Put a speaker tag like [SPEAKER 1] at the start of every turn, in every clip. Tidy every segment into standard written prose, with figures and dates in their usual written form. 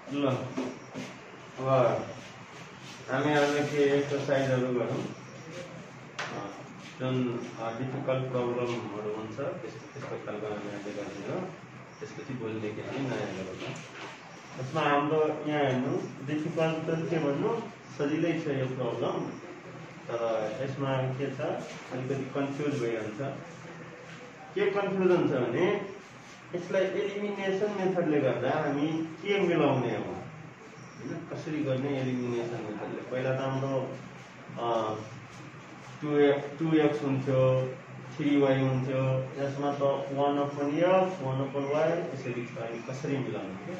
[SPEAKER 1] ल अब हामी आजको एक्सरसाइजहरु गरौँ जुन डिफिकल्ट प्रब्लमहरु हुन्छ त्यस्तो खालको हामी आज गर्छौं। त्यसपछि भोलिदेखि हामी नयाँ गरौँ। यसमा हाम्रो यहाँ हेर्नु डिफिकल्ट त के भन्नु सजिलै छ यो प्रब्लम, तर यसमा के छ अलिकति कन्फ्युज भइरहन्छ। के कन्फ्युजन छ भने यसलाई एलिमिनेसन मेथडले गर्दा हामी के मिलाउने हो हैन, कसरी गर्ने एलिमिनेसन मेथडले। पहिला त हाम्रो 2x हुन्थ्यो, 3y हुन्थ्यो, यसमा त 1/x 1/y यसरी छ। अनि कसरी मिलाउने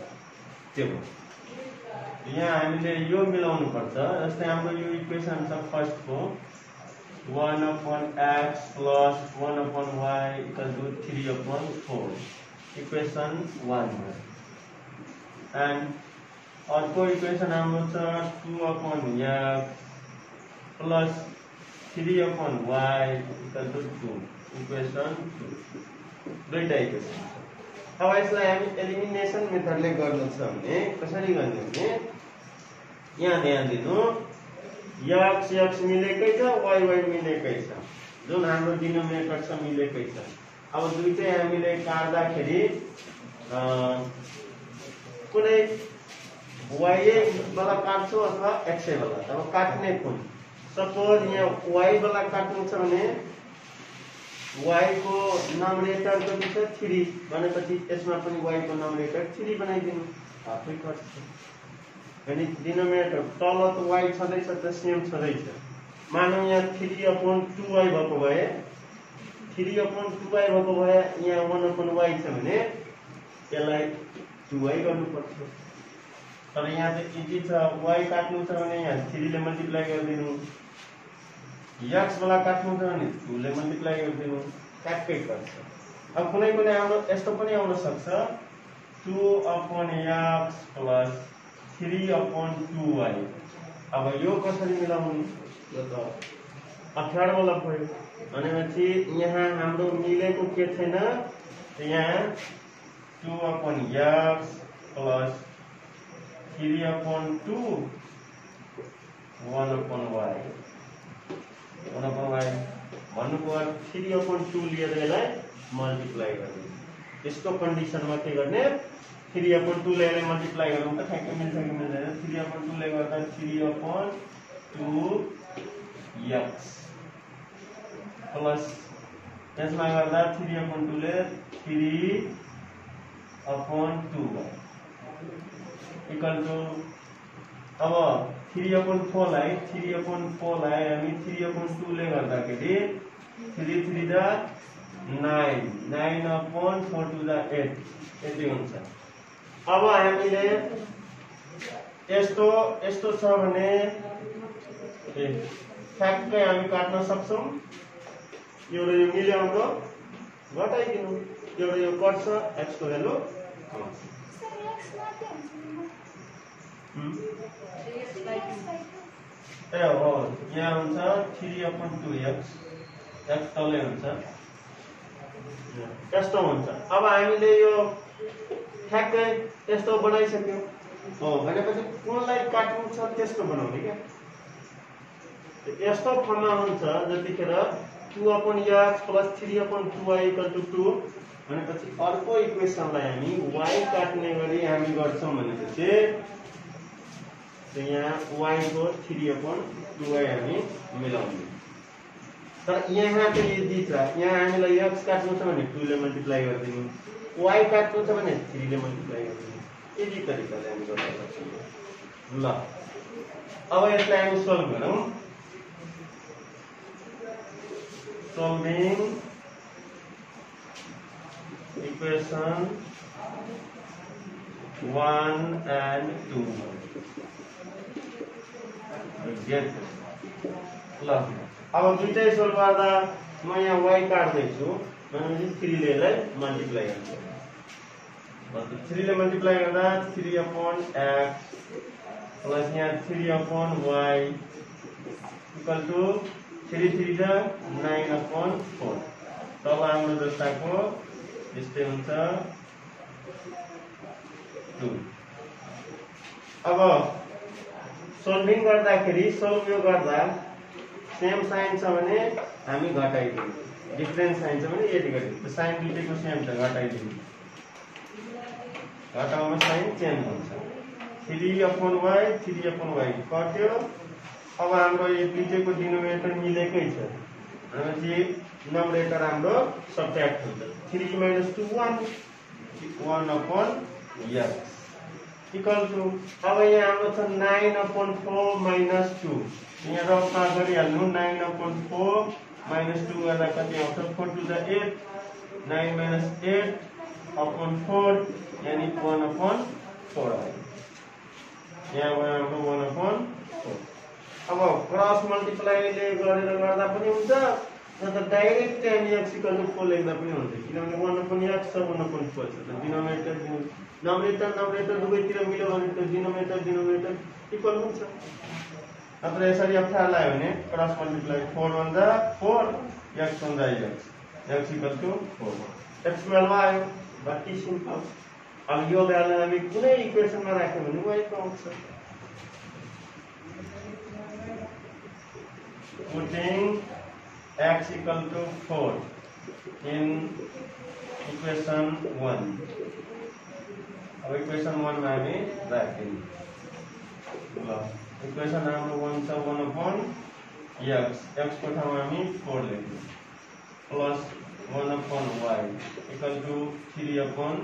[SPEAKER 1] त्यो हो। यहाँ हामीले यो मिलाउनु पर्छ। जस्तै हाम्रो यो इक्वेसन छ फर्स्टको 1/x + 1/y = 3/4 इक्वेसन 1 एन्ड अर्को इक्वेसन हाम्रो छ 2/x + 3/y = 2 इक्वेसन 2 दुईटा इक्वेसन छ। अब यसलाई हामी एलिमिनेसन मेथडले गर्नु छ भने कसरी गर्ने भने यहाँ ध्यान दिनु, x मिलेकै छ, y मिलेकै छ, जुन हाम्रो डिनोमिनेटर छ मिलेकै छ। अब दुईटै हामीले काट्दाखेरि कुनै y वाला काट्छौ अथवा x वाला। अब काट्ने कुन सपोज यहाँ y वाला काट्नु छ भने y को नोमिनेटर कति छ 3 भनेपछि यसमा पनि y को नोमिनेटर 3 बनाइदिनु, हाफै कट्छ। अनि डिनोमिनेटर तल त y छँदैछ त सेम छँदैछ। मानौ यहाँ 3/2y भएको भए 3/2y भएको भए यहाँ 1/y छ भने यसलाई 2y गर्नुपर्छ। तर यहाँ चाहिँ इजी छ, y काट्नु छ भने यहाँ 3 ले मल्टिप्लाई गरिदिनु, x वाला काट्नु छ भने 2 ले मल्टिप्लाई गरिदिनु, ट्याक्कै पर्छ। अब कुनै कुनै हाम्रो यस्तो पनि आउन सक्छ 2/x + 3/2y। अब यो कसरी मिलाउनु, यो त अप्ठ्यारो वाला भयो। भनेपछि यहाँ हाम्रो मिलेको के छैन, यहाँ 2/x + 3/2 1/y भन्नुको अर्थ 3/2 लिएर यसलाई मल्टिप्लाई गर्नु। यस्तो कन्डिसनमा के गर्ने 3/2 ले यसलाई मल्टिप्लाई गरौँ त ठ्याक्कै मिल्छ कि मिल्दैन। 3/2 ले गर्दा 3/2x प्लस यसमा गर्दा 3/2 ले 3/2y इक्वल टु अब 3/4 लाई हामी 3/2 ले गर्दाखेरि 3 3 जा 9 9/4 2 जा 8 यति हुन्छ। अब हामीले यस्तो छ भने ठ्याक्कै हामी काट्न सक्छौं। यो र यो मिलाउँदो घटाइदिनु, यो र यो कट्छ, x को भ्यालु हो यहाँ हुन्छ 3/2x x तलै हुन्छ, यस्तो हुन्छ। अब हामीले यो ठ्याक्कै यस्तो बनाइसक्यौं हो भनेपछि कुनलाई काट्नु छ त्यस्तो बनाउने क्या। यस्तो फर्ममा हुन्छ जतिखेर 2/x + 3/2y = 2 भनेपछि अर्को इक्वेसनलाई हामी y काट्ने गरी हामी गर्छौं भनेपछि यहाँ y को 3/2y हामी मिलाउने। तर यहाँ चाहिँ यदि छ यहाँ हामीलाई x काट्नु छ भने 2 ले मल्टिप्लाई गरिदिनु, y काट्नु छ भने 3 ले मल्टिप्लाई गरिदिनु। यदि तरिकाले हामी गर्न सक्छौं। ल अब यसलाई हामी सल्भ गरौँ। Solving equation 1 and 2 get ल अब दुईटै सोल्भ गर्दा म यहाँ y काट्दैछु भनेपछि 3 ले यसलाई मल्टिप्लाई गर्छु। 3 ले मल्टिप्लाई गर्दा 3/x प्लस यहाँ 3/y इक्वल टु 3 3 जा 9/4 तब हाम्रो जस्ताको यस्तै हुन्छ 2 अब सोल्भिङ गर्दाखेरि सोल्भ यो गर्दा सेम साइन छ भने हामी घटाइदिनु, डिफरेन्ट साइन छ भने एड गरिदिनु। साइन दुईटैको सेम छ, घटाइदिनु, घटाउमा साइन चेन्ज हुन्छ। 3/y 3/y कट्यो। अब हाम्रो यो दुईटैको डिनोमिनेटर मिलेकै छ भनेपछि नम्बरेटर हाम्रो सब्ट्र्याक्ट हुन्छ। 3 - 2 1 1/x इक्वल टु अब यहाँ हाम्रो छ 9/4 - 2। यहाँ रफमा गरिहाल्नु। 9/4 - 2 गर्दा कति आउँछ? 4 to the 8 9 - 8/4 यानी 1/4 आयो। यहाँ भयो हाम्रो 1/4। अब क्रस मल्टिप्लाईले गरेर गर्दा पनि हुन्छ, न त डाइरेक्ट हामी x = 4 लेख्दा पनि हुन्छ, किनभने 1/x छ 1/4 छ। त डिनोमिनेटर नम्बरेटर दुवैतिर मिल्यो भने त डिनोमिनेटर इक्वल हुन्छ। नत्र यसरी अप्ठ्यारो लाग्यो भने cross multiply 4 × 4 x × x = 4 x value आयो। बाकी सिम्पल। अब यो भ्यालु हामी कुनै इक्वेसनमा राख्यौं भने y आउँछ। Putting x = 4 in equation 1। अब इक्वेसन 1 मा हामी राख्यौं। ल इक्वेसन हाम्रो 1 छ 1/x को ठाउँमा हामी 4 लेख्यौं प्लस 1/y = 3/4।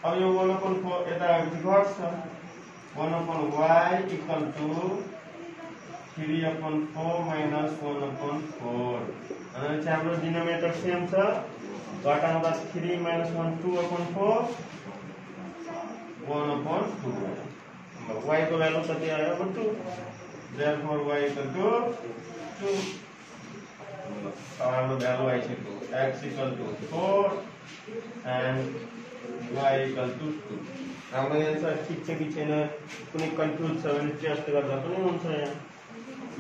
[SPEAKER 1] अब यो 1/4 यता घट्छ। 1/y = 3/4 - 1/4 अनि हाम्रो डिनोमिनेटर सेम छ, घटाउँदा 3 - 1 2/4 1/2 y को भ्यालु कति आयो? अब 2। therefore y = 2। हाम्रो भ्यालु आइसक्यो। x = 4 and y = 2। हाम्रो एन्सर ठीक छ कि छैन कुनै कन्फ्युज छ भने टेस्ट गर्दा पनि हुन्छ।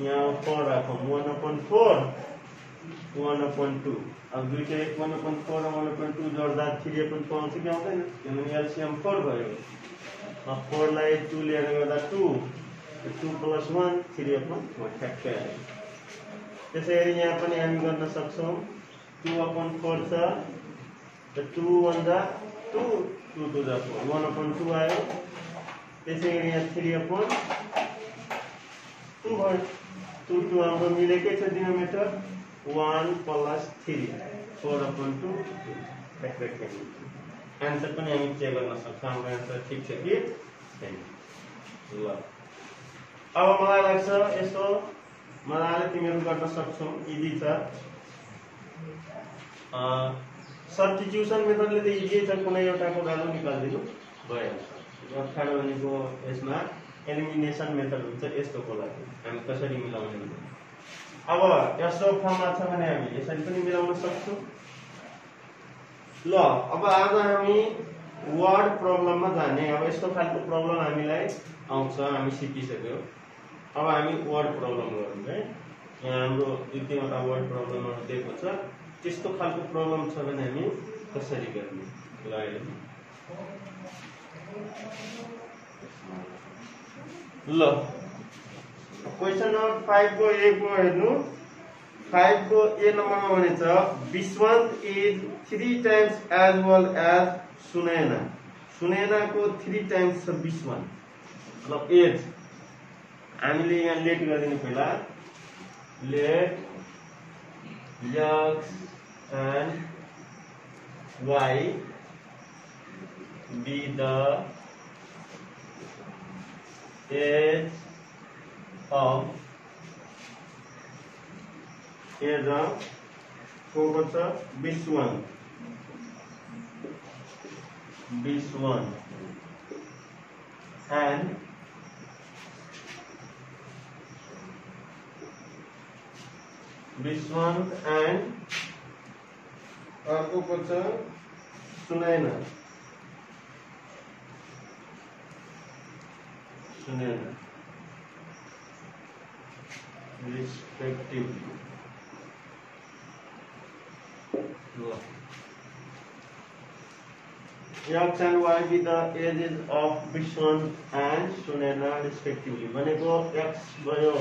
[SPEAKER 1] यहाँ 4 राखौं। 1/4 1/2। अब दुईटै 1/4 र 1/2 जोड्दा 3/4 आउँछ कि आउँदैन? किनभने एलसीएम 4 भयो। 4 लाई 2 लिएर गर्दा 2 2 + 1 3/4 ठ्याक्कै आयो। त्यसैगरी यहाँ पनि हामी गर्न सक्छौं। 2/4 छ त 2 × 2 2 to the 4 1/2 आयो। त्यसैगरी यहाँ 3/2 भयो। 2 2 हाम्रो मिलेकै छ डिनोमिनेटर। 1 + 3 4/2 ठ्याक्कै आन्सर पनि हामी चेक गर्न सक्छौं हाम्रो आन्सर ठीक छ कि छैन। ल अब मलाई लाग्छ यसो मजाले तिमीहरु गर्न सक्छौ। इजी छ। सब्स्टिट्युसन मेथडले त इजी छ, कुनै एउटाको भ्यालु निकाल्दिनु भइहाल्छ। अप्ठ्यारो भनेको यसमा एलिमिनेसन मेथड हुन्छ। यस्तोको लागि हामी कसरी मिलाउने हुन्छ। अब यस्तो फर्ममा छ भने हामी यसरी पनि मिलाउन सक्छौं। ल अब आज हामी वर्ड प्रब्लममा जाने। अब यस्तो खालको प्रब्लम हामीलाई आउँछ, हामी सिकिसक्यौ। अब हामी वर्ड प्रब्लम गरौँ है। यहाँ हाम्रो दुईवटा वर्ड प्रब्लमहरु दिएको छ। त्यस्तो खालको प्रब्लम छ भने हामी कसरी गर्ने? ल ल क्वेशन नम्बर 5 को ए को हेर्नु। 5 को ए नम्बरमा भनेछ Vishwant is 3 times as well as Sunaina. Sunaina को 3 times छ विश्वन्त। मतलब एज हामीले यहाँ लेट गरिदिनु पहिला। Let x and y be the age of Bishwant and Bishwant and अर्को को छ Sunaina. respectively। X and Y with the ages of Bishwan and Sunena respectively. भनेको X भयो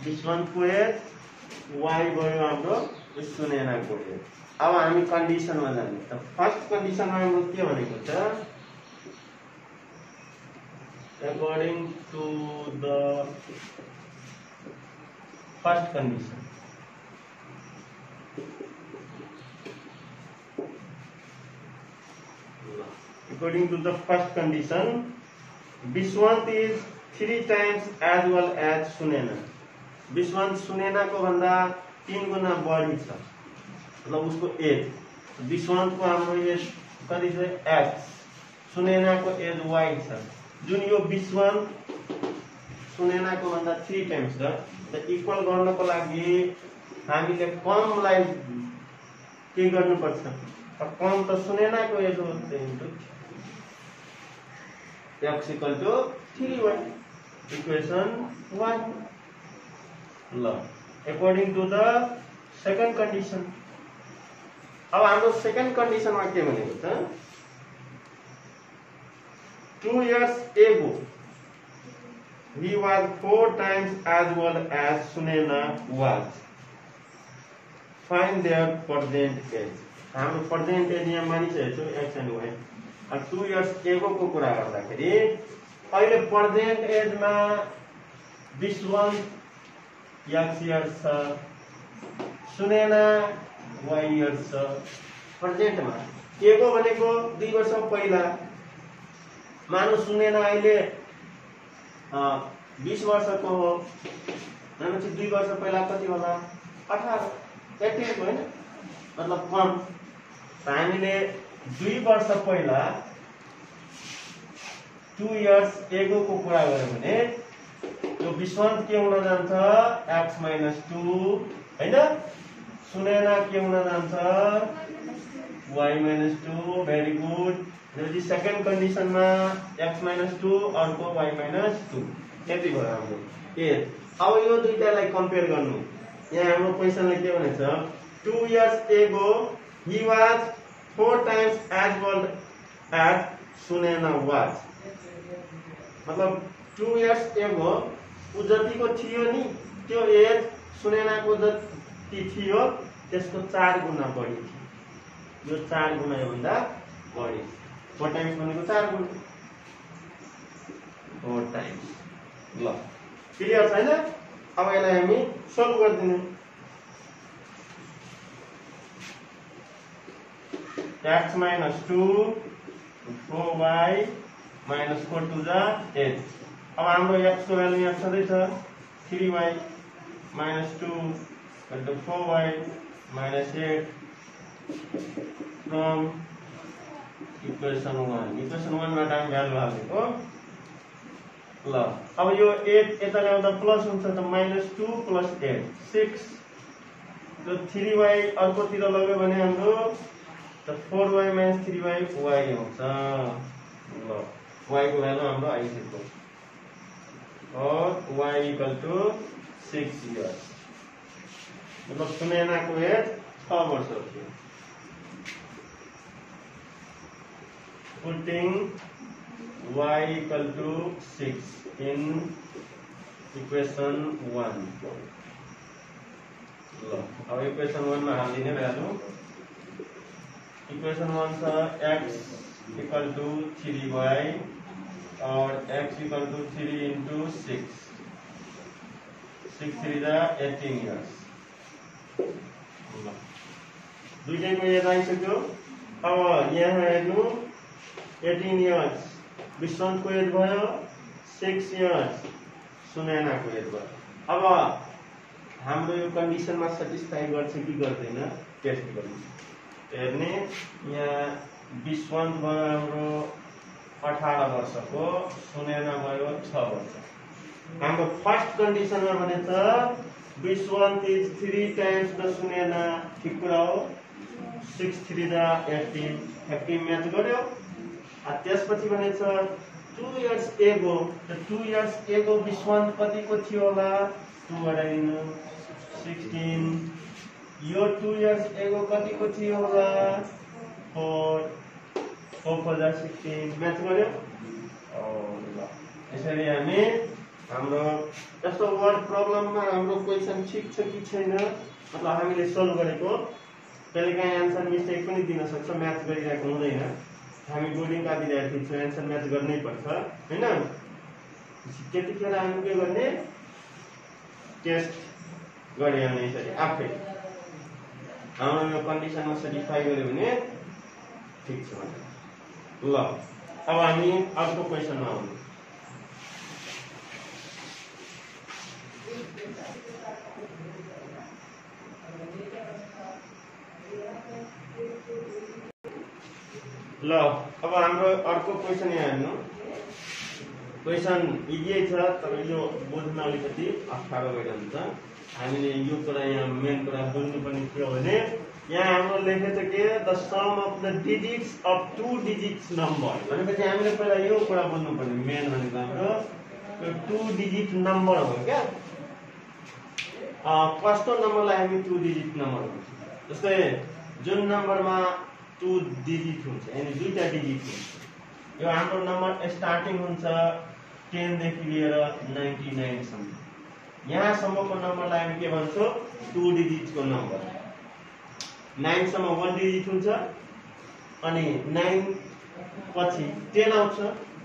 [SPEAKER 1] Bishwan को एज, Y भयो हाम्रो सुनेना को एज। अब हामी कन्डिसनमा जाने। त फर्स्ट कन्डिसनमा हाम्रो के भनेको छ? According to the first condition, according to the first condition, Bishwant is 3 times as well as Sunena. Bishwant Sunena को भन्दा 3 गुना बढी छ, मतलब उसको एज। Bishwant को हाम्रो एज कति छ? X, सुनेना को एज Y छ। जुन यो Bishwant सुनेना को भन्दा 3 टाइम्स छ। त इक्वल गर्नको लागि हामीले कमलाई के गर्नुपर्छ? कम त सुनेना को एज हो, into X equal to 3y, equation 1. According to the second condition, अब हाम्रो सेकेन्ड कन्डिसनमा के भनेको छ? 2 years ago he was 4 times as well as Sunena was. Find their present age. हाम्रो present age यहाँ मानिसकेको छ X and Y। 2 years ago को कुरा गर्दाखेरि अहिले प्रेजेन्ट एजमा Bishwant X इयर्स छ, सुनेना Y इयर्स छ। प्रेजेन्टमा एगो भनेको 2 वर्ष पहिला, मानु सुनेना अहिले 20 वर्षको हो भनेपछि 2 वर्ष पहिला कति होला? 18 को हैन, मतलब कम। हामीले 2 वर्ष पहिला 2 years ago को कुरा गर्यो भने यो Bishwant के हुन जान्छ? X minus 2 हैन, सुनेना के हुन जान्छ? Y minus 2। Very good. जति सेकेन्ड कन्डिसनमा X minus 2 अर्को Y minus 2, यति भयो हाम्रो एज। अब यो दुईटालाई कम्पेयर गर्नु। यहाँ हाम्रो क्वेशनले के भनेछ? 2 years ago he was 4 times as well as Sunena was। मतलब 2 years ago उ जतिको थियो नि त्यो एज सुनेनाको जति थियो त्यसको 4 गुना बढी थियो। यो 4 गुना भन्दा बढी। 4 टाइम्स भनेको 4 गुना, 4 टाइम्स। ल क्लियर छैन? अब यसलाई हामी सल्भ गर्दिनु। X minus 2 4y minus 4 to the 8। अब हाम्रो X को भ्यालु यहाँ छँदै छ 3y minus 2 into 4y minus 8 from equation 1। equation 1 बाट हामी भ्यालु हाल्दिएको। ल अब यो 8 यता ल्याउँदा प्लस हुन्छ त -2 + 8 6। जो 3y अर्कोतिर लग्यो भने हाम्रो त 4y minus 3y y हुन्छ। ल y को भ्यालु हाम्रो आइसक्यो और y equal to 6 years। मतलब सुनेना को एज 6 वर्ष थियो। Putting y equal to 6 in equation 1। ल अब इक्वेशन 1 मा हाल्दिने भ्यालु। इक्वेशन 1 छ x equal to 3y और x equal to 3 into 6। 6 3 जा 18 years। दुईटैको एज आइसक्यो। अब यहाँ हेर्नु 18 years Bishwant को एज भयो, 6 years सुनेना को एज भयो। अब हाम्रो यो कन्डिसनमा सेटिस्फाई गर्छ कि गर्दैन टेस्ट गर्नु। हेर्ने यहाँ Bishwant भयो हाम्रो 18 वर्षको, सुनेना भयो 6 वर्ष। हाम्रो फर्स्ट कन्डिसनमा भनेछ Bishwant is 3 times the सुनेना, ठीक कुरा हो। 6 3 जा 18, 15 म्याच गर्यो। त्यसपछि भनेछ 2 years ago, the 2 years ago Bishwant कतिको थियो होला? 2 गराइदिनु 16। यो 2 years ago कतिको थियो होला? 4। 4 4 जा 16 म्याच गर्यो। ल यसरी हामी हाम्रो यस्तो वर्ड प्रब्लममा हाम्रो क्वेशन ठीक छ कि छैन मतलब हामीले सोल्भ गरेको कहिलेकाहीँ आन्सर मिस्टेक पनि दिन सक्छ, म्याच गरिरहेको हुँदैन। हामी बोर्डिङका विद्यार्थी छौँ, एन्सर म्याच गर्नै पर्छ हैन। त्यतिखेर हामी के गर्ने टेस्ट गरे भने यसरी आफै हाम्रो यो कन्डिसनमा सेटिस्फाई गर्यो भने ठीक छ भने। ल अब हामी अर्को क्वेशनमा आउँछौँ। ल अब हाम्रो अर्को क्वेशन यहाँ हेर्नु। क्वेशन इजी छ तर यो बुझ्न अलिकति अप्ठ्यारो भइरहन्छ। हामीले यो कुरा यहाँ मेन कुरा बुझ्नुपर्ने के हो भने यहाँ हाम्रो लेखेको छ के the sum of the digits of 2 digits number भनेपछि हामीले पहिला यो कुरा बुझ्नुपर्ने मेन भनेको हाम्रो यो 2 डिजिट नम्बर हो क्या। कस्तो नम्बरलाई हामी 2 डिजिट नम्बर भन्छौँ। जस्तै जुन नम्बरमा 2 डिजिट हुन्छ यानी दुईटा डिजिट हुन्छ। यो हाम्रो नम्बर स्टार्टिङ हुन्छ 10 देखि लिएर 99 सम्म। यहाँसम्मको नम्बरलाई हामी के भन्छौँ 2 डिजिटको नम्बर। 9 सम्म 1 डिजिट हुन्छ अनि 9 पछि 10 आउँछ।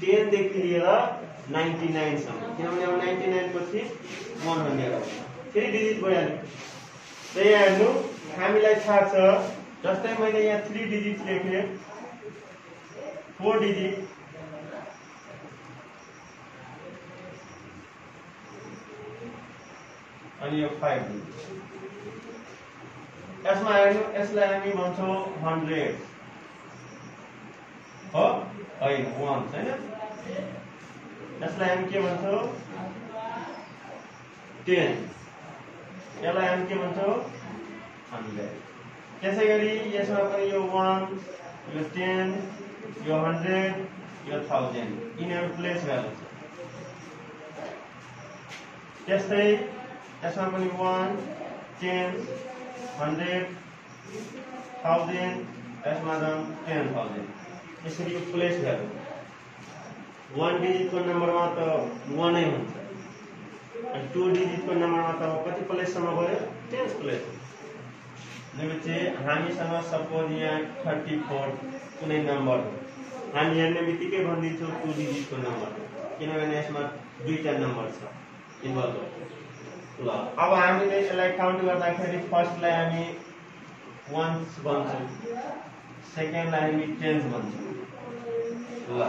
[SPEAKER 1] 10 देखि लिएर 99 सम्म किनभने अब 99 पछि 100 आउँछ 3 डिजिट भइहाल्यो। त्यही हेर्नु हामीलाई थाहा छ जस्तै मैले यहाँ 3 डिजिट लेखेँ 4 डिजिट अनि यो 5 डिजिट। यसमा हेर्नु यसलाई हामी भन्छौँ 100 हो हैन 1 हैन। यसलाई हामी के भन्छौँ 10 यसलाई हामी के भन्छौँ 100। त्यसैगरी यसमा पनि यो 1 यो 10 यो 100 यो 1000 यिनीहरू प्लेस भ्यालु छ। त्यस्तै यसमा पनि 1 10 100 1000 यसमा 10,000 यसरी यो प्लेस भ्यालु। 1 डिजिटको नम्बरमा त 1 नै हुन्छ अनि 2 डिजिटको नम्बरमा त कति प्लेससम्म गयो 10 प्लेस। भनेपछि हामीसँग सपोज यहाँ 34 कुनै नम्बर हो हामी हेर्ने बित्तिकै भनिदिन्छौँ 2 डिजिटको नम्बर किनभने यसमा दुईटा नम्बर छ इन्भल्भ। ल अब हामीले यसलाई काउन्ट गर्दाखेरि फर्स्टलाई हामी 1s भन्छौँ सेकेन्डलाई हामी 10s भन्छौँ। ल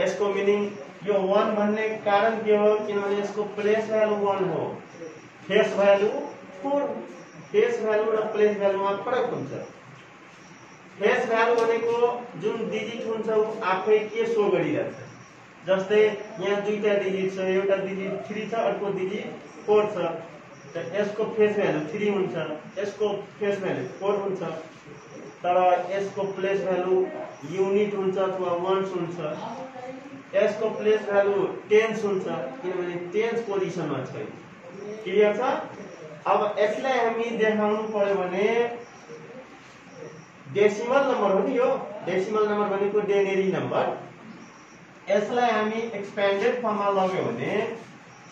[SPEAKER 1] यसको मिनिङ यो 1 भन्ने कारण के हो किनभने यसको प्लेस भ्यालु 1 हो फेस भ्यालु 4। फेस भ्यालु र प्लेस भ्यालुमा फरक हुन्छ। फेस भ्यालु भनेको जुन डिजिट हुन्छ उ आफै के सो गरिरहेछ। जस्तै यहाँ दुईटा डिजिट छ एउटा डिजिट 3 छ अर्को डिजिट 4 छ त यसको फेस भ्यालु 3 हुन्छ यसको फेस भ्यालु 4 हुन्छ तर यसको प्लेस भ्यालु युनिट हुन्छ अथवा वन्स हुन्छ। यसको प्लेस भ्यालु 10s हुन्छ किनभने 10s पोजिसनमा छ। क्लियर छ। अब यसलाई हामी देखाउनु पर्यो भने डेसिमल नम्बर हो नि यो डेसिमल नम्बर भनेको डेनेरी नम्बर। यसलाई हामी एक्सपेन्डेड फर्ममा लग्यो भने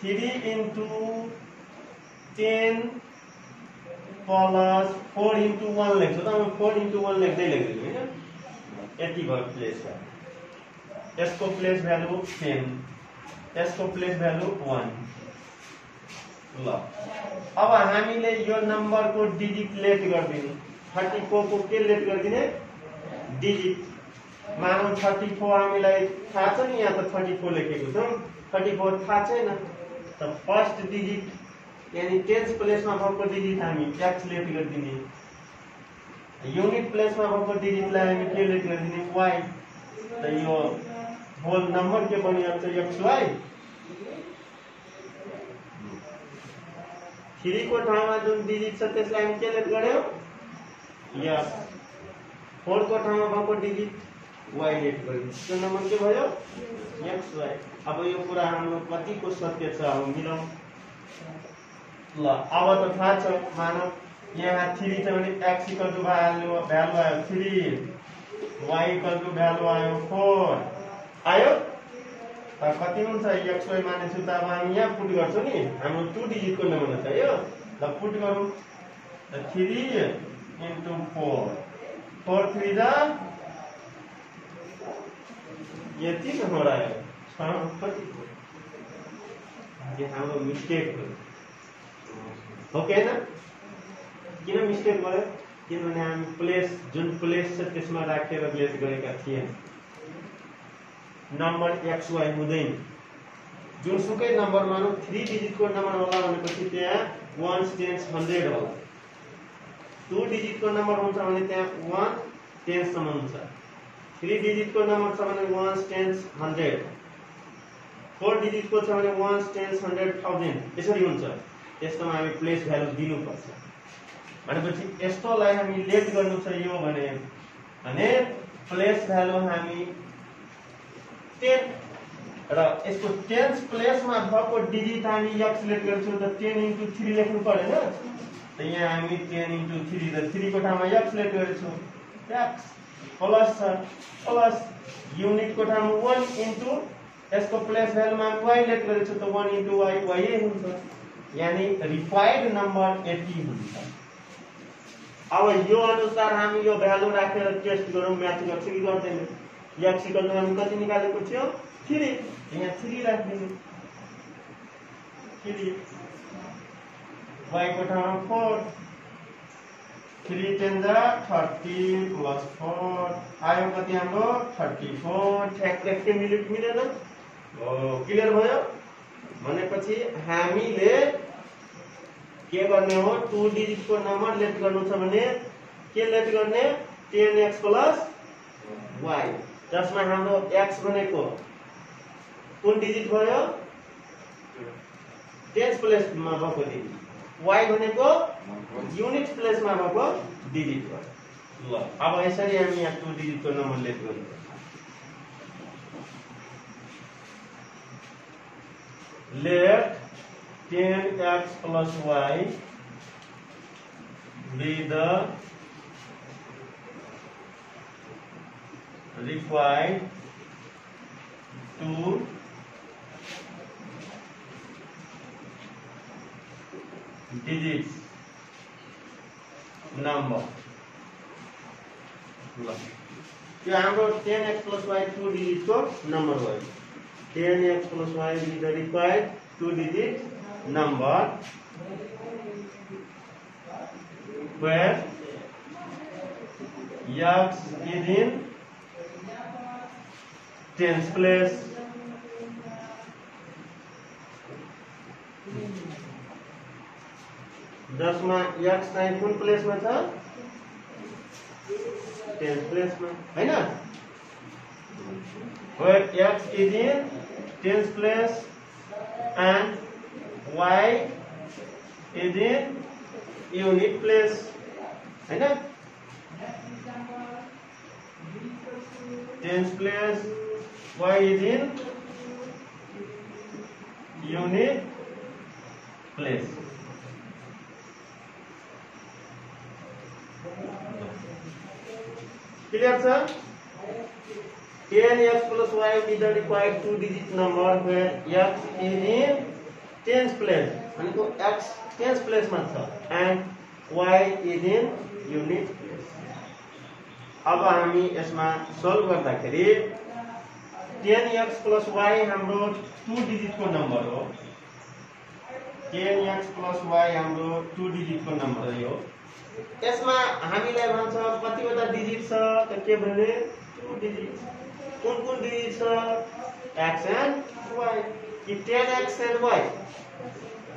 [SPEAKER 1] 3 into 10 प्लस 4 into 1 लेख्छु त 4 into 1 लेख्दै लेख्दैछु हैन यति भयो प्लेस भ्यालु। यसको प्लेस भ्यालु 10 यसको प्लेस भ्यालु 1। ल अब हामीले यो नम्बरको डिजिट लेट गर्दिनु 34 को के लेट गर्दिने डिजिट। मानौ 34 हामीलाई थाहा छ नि यहाँ त 34 लेखेको छ 34 थाहा छैन त फर्स्ट डिजिट यानी 10s प्लेसमा भएको डिजिट हामी x लेट गर्दिने। युनिट प्लेसमा भएको डिजिटलाई हामी के लेट गर्दिने y। त यो होल नम्बर के बनिहाल्छ xy। 3 को ठाउँमा जुन डिजिट छ त्यसलाई हामी के लेट गर्यौं यस। 4 को ठाउँमा भएको डिजिट y लेट गर्यौं त्यो नम्बर के भयो xy। अब यो कुरा हाम्रो कतिको सत्य छ अब मिलाउँ। ल अब त थाहा छ मानौ यहाँ 3 छ भने x भ्यालु आयो 3 y इक्वल टु भ्यालु आयो 4 आयो। त कति हुन्छ x y मानेछु त अब हामी यहाँ पुट गर्छौं नि, हाम्रो 2 डिजिट को नम्बर चाहियो। ल पुट गरौँ। 3 into 4 4 3 जा यति त हो रहा है कति ये हाम्रो मिस्टेक हो के न? किन मिस्टेक भयो? किनभने हामी प्लेस जुन प्लेस छ त्यसमा राखेर लेट गरेका थिए। नम्बर xy हुँदैन, जुनसुकै नम्बर मानौ 3 डिजिट को नम्बर होला भनेपछि त्यहाँ 1s 10s 100 होला। 2 डिजिट को नम्बर हुन्छ भने त्यहाँ 1 10 सम्म हुन्छ। 3 डिजिट को नम्बर छ भने 1s 10s 100। 4 डिजिट को छ भने 1s 10s 100 1000 यसरी हुन्छ। त्यसमा हामी प्लेस भ्यालु दिनुपर्छ। भनेपछि यस्तोलाई हामी लेट गर्नु छ यो भने प्लेस भ्यालु हामी 10 र यसको 10s प्लेसमा भएको डिजिट हामी x लेट गर्छौं त 10 into 3 लेख्नु पर्दैन। त यहाँ हामी 10 into 3 र 3 को ठाउँमा x लेट गरेछौं। x प्लस युनिट को ठाउँमा 1 into यसको प्लेस भ्यालुमा y लेट गरेछौं त 1 into y y हुन्छ। यानी रिक्वायर्ड नम्बर 80 हुन्छ। अब यो अनुसार हामी यो भ्यालु राखेर टेस्ट गरौँ म्याच गर्छ कि गर्दैन। x इक्वल टु हामी कति निकालेको थियो 3, यहाँ 3 राख्दिनु 3 y को ठाउँमा 4 3 10 जा 30 प्लस 4 आयो कति हाम्रो 34। ठ्याक्कै के मिलेन? क्लियर भयो। भनेपछि हामीले के गर्ने हो 2 डिजिट को नम्बर लेट गर्नु छ भने के लेट गर्ने 10x प्लस y जसमा हाम्रो x भनेको कुन डिजिट भयो 10s प्लेस मा भएको डिजिट, y भनेको युनिट प्लेस मा भएको डिजिट भयो। ल अब यसरी हामी यहाँ 2 डिजिट को नम्बर लेट गर्नु। Let 10x plus y be the required 2 digits number। यो हाम्रो 10x plus y 2 डिजिट को नम्बर भयो। 10x plus y is the required 2 digit number where x is in 10s place जसमा x चाहिँ कुन प्लेसमा छ 10s प्लेसमा हैन। where x is in 10s place and y is in unit place हैन। 10s place y is in unit place। Clear छ? 10x plus y is the required 2 digit number where x is in 10s place भनेको x 10s place मा छ and y is in unit place। अब हामी यसमा solve गर्दाखेरि 10x plus y हाम्रो 2 digit को नम्बर हो। 10x plus y हाम्रो 2 डिजिट को नम्बर हो। यसमा हामीलाई भन्छ कतिवटा डिजिट छ त के भने 2 डिजिट। कुन डिजिट छ x and y कि 10x and y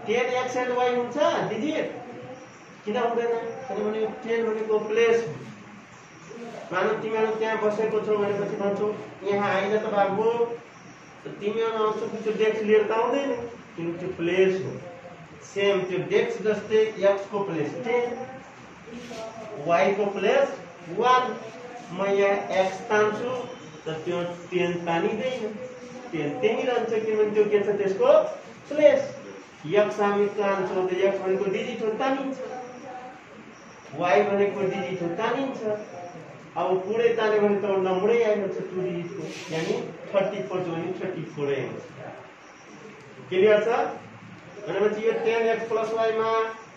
[SPEAKER 1] 10x and y हुन्छ डिजिट किन हुँदैन? किनभने 10 भनेको प्लेस हो। मानौ तिमीहरु त्यहाँ बसेको छौ भनेपछि भन्छौ यहाँ आइन त बाबु तिमीहरु आउँछौ त्यो डेस्क लिएर त आउँदैन किनकि त्यो प्लेस हो। सेम त्यो डेस्क जस्तै x को प्लेस 10 y को प्लेस 1 म यहाँ x तान्छु त त्यो 10 तानिदैन 10 त्यही रहन्छ किनभने त्यो के छ त्यसको प्लेस। x हामी तान्छौं त x भनेको डिजिट हो तानिन्छ, y भनेको डिजिट हो तानिन्छ। अब पुरै ताने भने त नम्बरै आइहाल्छ 2 डिजिटको, यानी 34 जो नि 34 आइहाल्छ। क्लियर छ? भनेपछि यो 10x + y मा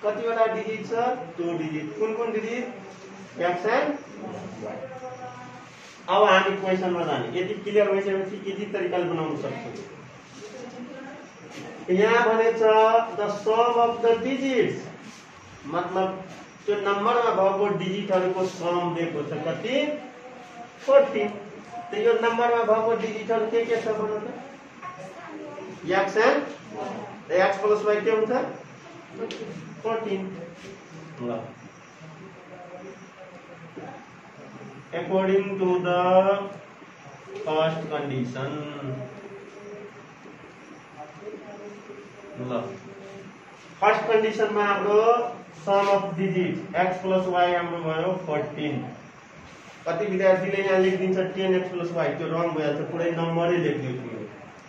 [SPEAKER 1] कतिवटा डिजिट छ? 2 डिजिट। कुन डिजिट? x and y। अब हामी क्वेशनमा जाने। यदि क्लियर भइसकेपछि यदि तरिकाले बनाउन सक्छौं। यहाँ भनेछ the sum of the digits, मतलब त्यो नम्बरमा भएको डिजिटहरुको सम दिएको छ कति? 14। त यो नम्बरमा भएको डिजिटहरु के छ भन्नु त? x एन्ड x + y के हुन्छ? 14। ल according to the first condition, ल फर्स्ट कंडीशन में हाम्रो sum of digit x + y हाम्रो भयो 14। कति विद्यार्थीले यहाँ लेखिदिन्छ 10x + y, त्यो रङ भइहाल्छ, पुरै नम्बरै लेखिदियो तिमीले।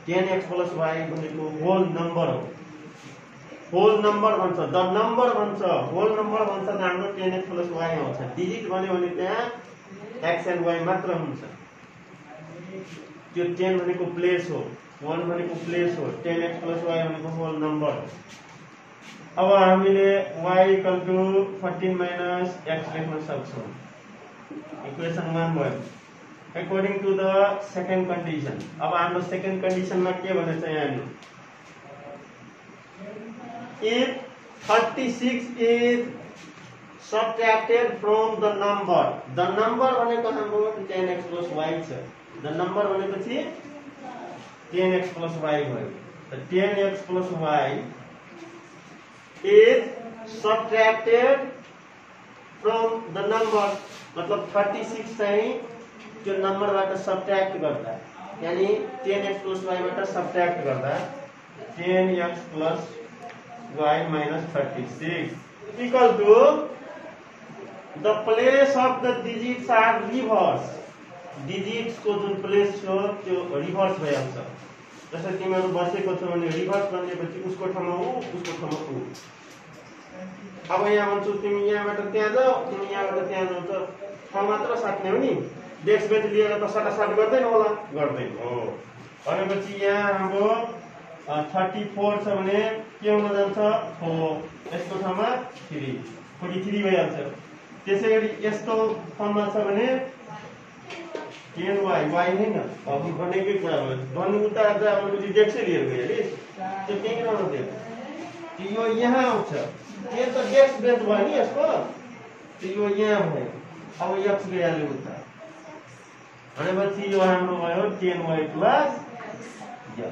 [SPEAKER 1] 10x + y भनेको होल नम्बर हो। होल नम्बर भन्छ, द नम्बर भन्छ, होल नम्बर भन्छ त हाम्रो 10x + y आउँछ। डिजिट भन्यो भने त्यहाँ x एन्ड y मात्र हुन्छ। त्यो 10 भनेको प्लेस हो, 1 भनेको प्लेस हो, 10x + y भनेको होल नम्बर। अब हामीले y = 14 - x लेख्न सक्छौं। इक्वेसन 1 भयो। According to the second condition, अब हाम्रो सेकेन्ड कंडीशन में के भनेछ यहाँ? If 36 is subtracted from the number, the number भनेको हाम्रो 10x + y छ। the number भनेपछि 10x + y भयो। त 10x + y is subtracted from the number, मतलब 36 चाहिँ त्यो नम्बरबाट सब्ट्र्याक्ट गर्दा, यानी 10x + y बाट सब्ट्र्याक्ट गर्दा 10x + y - 36 equal to the place of the digits are reverse। Digits को जुन प्लेस छ त्यो रिभर्स भइहाल्छ। जस्तै तिमीहरु बसेको छौ भने रिभर्स भनेपछि उसको ठाउँमा उ, उसको ठाउँमा उ। अब यहाँ भन्छु तिमी यहाँबाट त्यहाँ जाऊ, तिमी यहाँबाट त्यहाँ जाऊ, त ठाउँ मात्र साट्ने हो नि। डेस्क बेन्च लिएर त सटासट गर्दैन होला? गर्दैन हो। भनेपछि यहाँ हाम्रो 34 छ भने के हुन जान्छ? 4। यसको ठाउँमा 3, 43 भइहाल्छ। त्यसैगरी यस्तो फर्ममा छ भने 10y, y हैन, अब भनेकै कुरा भयो। भन्नु उता जा भनेपछि डेस्कै लिएर गयो नि, त्यो केही रहनु दियो। यो यहाँ आउँछ, यो त डेस्क बेन्च भयो नि यसको, यो यहाँ भयो। अब x गइहाल्यो उता, भनेपछि यो हाम्रो भयो 10y + x।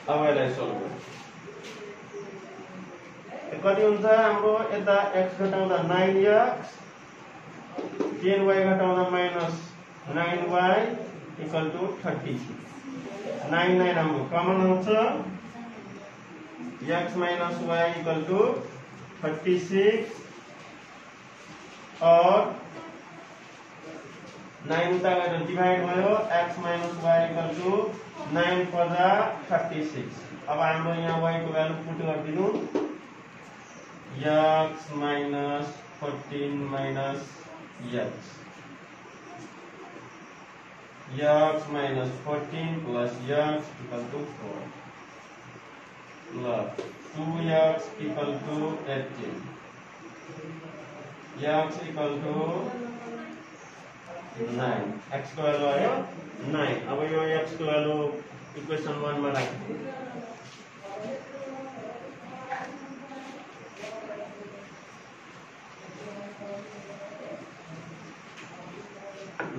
[SPEAKER 1] अब यसलाई सोल्भ गरौँ। कति हुन्छ हाम्रो? यता x घटाउँदा 9x, 10y घटाउँदा -9y = 36। 9 9 हाम्रो कमन आउँछ, x - y = 36 और 9 उता गएर डिवाइड भयो, x - y = 9 × 36। अब हाम्रो यहाँ y को भ्यालु पुट गरिदिनु, x - 14 - x, x - 14 + x = 4। ल 2x = 18, x = 9, x को भ्यालु आयो 9। अब यो x को भ्यालु इक्वेसन 1 मा राख्नु।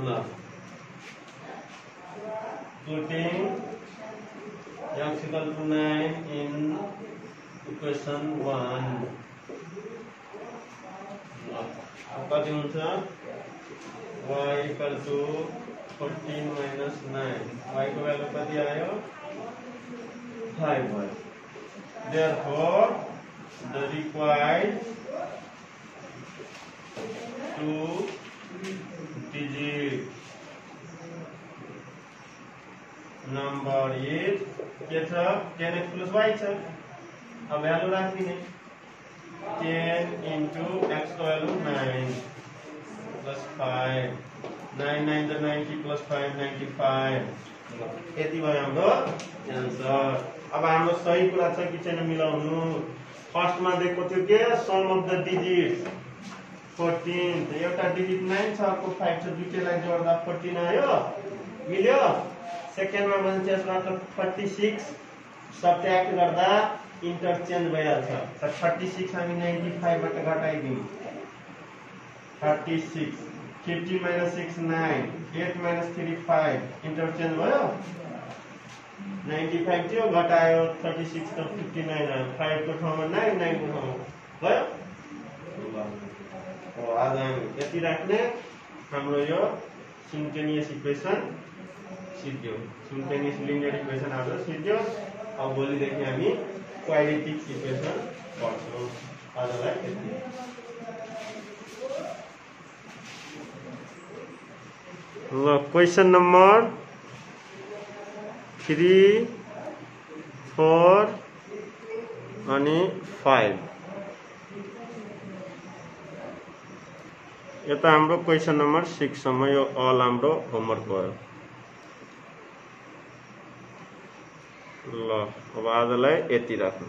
[SPEAKER 1] ल putting x = 9 in equation 1, कति हुन्छ? y = 14 - 9, y को भ्यालु कति आयो? 5 भयो। Therefore the required 2-digit number is के छ? 10x + y छ। अब भ्यालु राखिदिने, 10 × x को भ्यालु 9, प्लस 5 9 9 * 90 प्लस 5 95 यति भयो हाम्रो एन्सर। अब हाम्रो सही कुरा छ कि छैन मिलाउनु। फर्स्टमा दिएको थियो के सम अफ द डिजिट्स 14 एउटा डिजिट 9 छ अर्को 5 छ दुईटैलाई जोड्दा 14 आयो मिल्यो। सेकेन्डमा भने त्यसबाट 36 सब्ट्र्याक्ट गर्दा इन्टरचेन्ज भइहाल्छ। 36 हामी 95 बाट घटाइदिउँ 36 50 - 6 9 8 - 3 5 इन्टरचेन्ज भयो। 95 थियो घटायो 36 त 59 आयो 5 को ठाउँमा 9 9 को ठाउँमा भयो। आज हामी यति राख्ने। हाम्रो यो सिम्टेनियस इक्वेसन सिद्धियो। सिम्टेनियस लिनियर इक्वेसन हाम्रो सिद्धियो। अब भोलिदेखि हामी क्वाड्रेटिक इक्वेसन पढ्छौँ। आजलाई यति। ल क्वेसन नम्बर 3 4 अनि 5 यता हाम्रो क्वेसन नम्बर 6 सम्म यो अल हाम्रो होमवर्क भयो। ल अब आजलाई यति राख्नु।